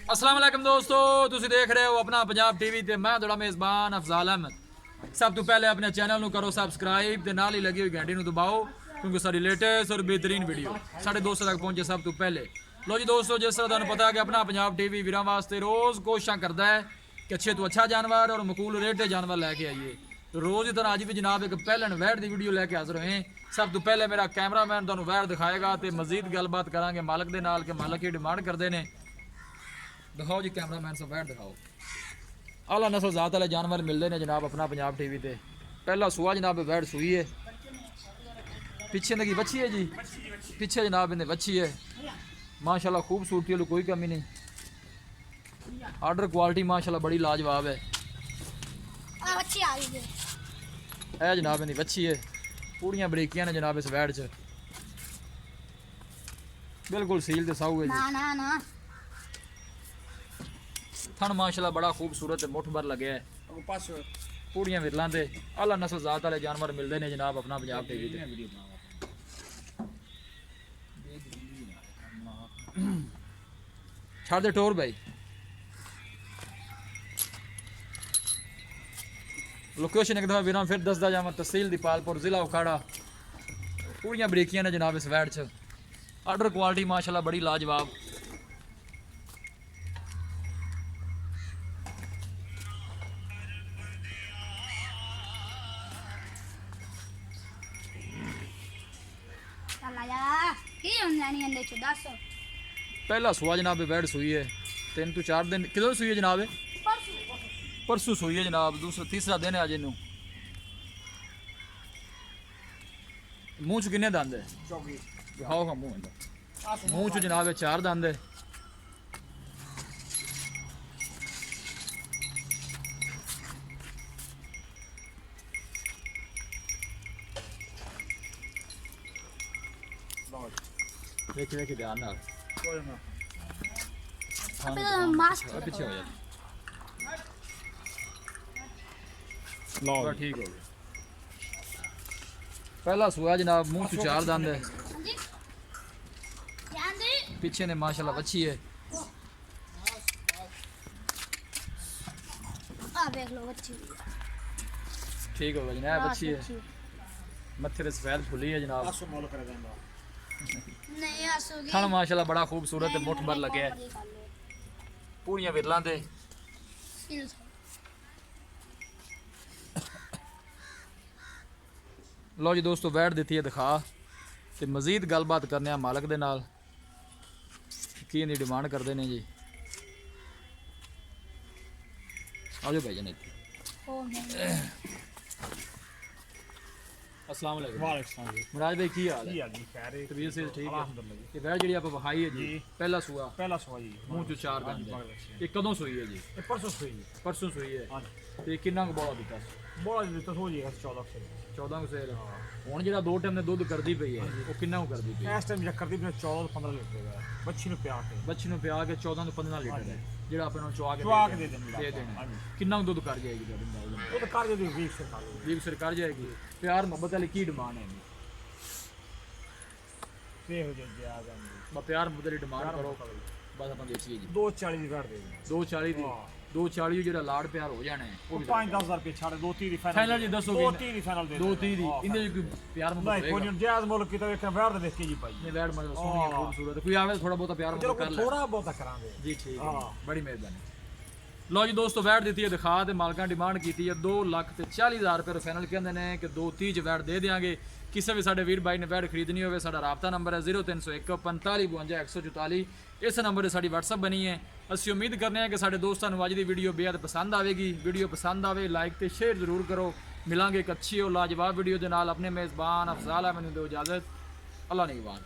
अस्सलाम वालेकुम दोस्तों, तुसी देख रहे हो अपना पंजाब टीवी ते मैं थोड़ा मेज़बान अफजाल अहमद। सब तो पहले अपने चैनल ਨੂੰ करो सब्सक्राइब ते नाल ही लगी हुई घंटी ਨੂੰ दबाओ क्योंकि सारी लेटेस्ट और बेहतरीन वीडियो साढ़े दोस्तों तक पहुंचे सब तो पहले। लो जी दोस्तों, जिस तरह ਤੁਹਾਨੂੰ पता है कि अपना पंजाब टीवी वीरां वास्ते रोज़ कोशिशां करता है कि अच्छे तो अच्छा जानवर और मकूल रेट के जानवर लैके आइए। तो रोज़ ही तरह अज भी जनाब एक पहलन वैड़ की वीडियो लैके हाजिर होए। सब तो पहले मेरा कैमरामैन तुहानू वैड़ दिखाएगा तो मजीद गलबात करांगे मालक के नाल कि मालक की डिमांड करते हैं। दिखाओ जी कैमरामैन से वैड़ दिखाओ। आला नस्ल जात वाले जानवर मिलते हैं जनाब अपना पंजाब टीवी ते। पहला सूआ जनाब वैड़ सूई है, पिछे की बच्ची है जी, पिछे जनाब इन्हें बच्ची है माशाल्लाह, खूबसूरती वाली कोई कमी नहीं। आर्डर क्वालिटी माशाल्लाह बड़ी लाजवाब है। है जनाब इन्हें बच्ची है, पूरियां बरीकियां ने जनाब इस वैड़ च, बिल्कुल सील ते साऊ है जी। थन माशाल्लाह बड़ा खूबसूरत है, मुठ भर लगे है, पूड़ियां विरलां ते आला नस्ल जात वाले जानवर मिलते हैं जनाब अपना पंजाब टीवी ते। छाड़ दे टोर भाई। लोकेशन एक दफ़ा वीरां फिर दसदा जावां, तहसील दीपालपुर, जिला उखाड़ा। पूड़ियां बरीकियां ने जनाब इस वैड़ च। आर्डर क्वालिटी माशाल्लाह बड़ी लाजवाब। पहला सुआ जनाब वैड़ सुई है, 3 तो 4 दिन किलो सुई है जनाब, परसों सुई है जनाब, दूसरा तीसरा दिन है अज इनू। मूँह च किन्ने दंद है? दिखाओ हाँ मूँह च जनाब 4 दंद है। देखिए देखिए ध्यान नाल पीछे हो जाए। लो ठीक हो गया। पहला सुआ जनाब, मुंह से 4 दंद है, पीछे ने माशाल्लाह बच्ची है। ठीक हो गया जनाब, बच्ची है, मत्थे पे सफेद फुली है जनाब। थन माशाल्लाह बड़ा खूबसूरत है, मुठ भर लगे है, पूरियां विरलां ते। लो जी दोस्तों, वैड़ दी है दिखा ते मजीद गलबात करने मालक दे नाल की इन्नी डिमांड करते हैं जी। आओ भाई जान इत्थे। अस्सलाम वालेकुम। मुराद भाई की हाल है? तबीयत से ठीक है? ये वैड़ जी आप विखाई है जी, पहला सुआ जी, मुँह चो 4 दंद है। ये कदों सुई है जी? परसों सुई है। तो किन्ना बोला दिता? हो जी 14 को सेल। हुण जेड़ा 2 टाइम ने दुध करदी पई है वो किन्ना को करदी पई है? इस टाइम जे करदी पई 14 ਤੋਂ 15 लीटर है। बच्ची ਨੂੰ ਪਿਆ ਕੇ 14 ਤੋਂ 15 लीटर है ਜਿਹੜਾ ਆਪਾਂ ਨੂੰ ਚੁਆ ਕੇ ਦੇ ਦੇਣਾ। ਕਿੰਨਾ ਦੁੱਧ ਕਰ ਜਾਏਗੀ ਤੁਹਾਡੀ? ਉਹ ਤਾਂ ਕਰ ਜਾਏਗੀ 20 ਸਿਰ ਕਰ ਜਾਏਗੀ। ਪਿਆਰ ਮੁਹੱਬਤ ਵਾਲੀ ਕੀ ਡਿਮਾਂਡ ਹੈ? ਤੇ ਹੋ ਜਾਏ ਆ ਜਾਂਦੀ ਬਾ ਪਿਆਰ ਮੁਹੱਬਤ ਦੀ ਡਿਮਾਂਡ ਕਰੋ ਬਸ ਆਪਾਂ ਦੇਖੀਏ ਜੀ। 240 ਦੀ ਕਰ ਦੇ, 240 ਦੀ। 240 ਜਿਹੜਾ ਲਾੜ ਪਿਆਰ ਹੋ ਜਾਣਾ ਹੈ ਉਹ 5-10 ਰੁਪਏ ਛੱਡ 230 ਦੀ ਫਾਈਨਲ ਜੀ। ਦੱਸੋ 230 ਦੀ ਫਾਈਨਲ ਦੇ 230 ਦੀ। ਇਹਦੇ ਵਿੱਚ ਕੋਈ ਪਿਆਰ ਮੁਹੱਬਤ ਨਹੀਂ, ਕੋਈ ਜਾਇਜ਼ ਮੁੱਲ ਕੀਤਾ ਵੇਖ ਵੈੜ ਦੇ ਦੇਖ ਕੇ ਜੀ ਭਾਈ। ਇਹ ਵੈੜ ਮਤਲਬ ਸੋਹਣੀ ਖੂਬਸੂਰਤ, ਕੋਈ ਆਵੇ ਥੋੜਾ ਬਹੁਤਾ ਪਿਆਰ ਮੁਹੱਬਤ ਕਰ ਲੈ, ਥੋੜਾ ਬਹੁਤਾ ਕਰਾਂਗੇ ਜੀ। ਠੀਕ ਹੈ, ਬੜੀ ਮਿਹਰਬਾਨੀ। लो जी दोस्तों, वैड़ दी है दिखा तो मालक डिमांड की है 2,40,000 रुपये फाइनल कहते हैं कि 230 च वैड़ दे देंगे। किसी भी साढ़े वीर भाई ने वैड़ खरीदनी हो, साढ़ा राबता नंबर है 0301 45 52 144। इस नंबर से साड़ी WhatsApp बनी है। असी उम्मीद करते हैं कि साढ़े दोस्तों को अज की वीडियो बेहद पसंद आएगी। वीडियो पसंद आए लाइक तो शेयर जरूर करो। मिलांगे एक अच्छी और लाजवाब वीडियो के नाल। अपने मेज़बान अफजाल अहमद दो इजाज़त। अल्लाह निगहबान।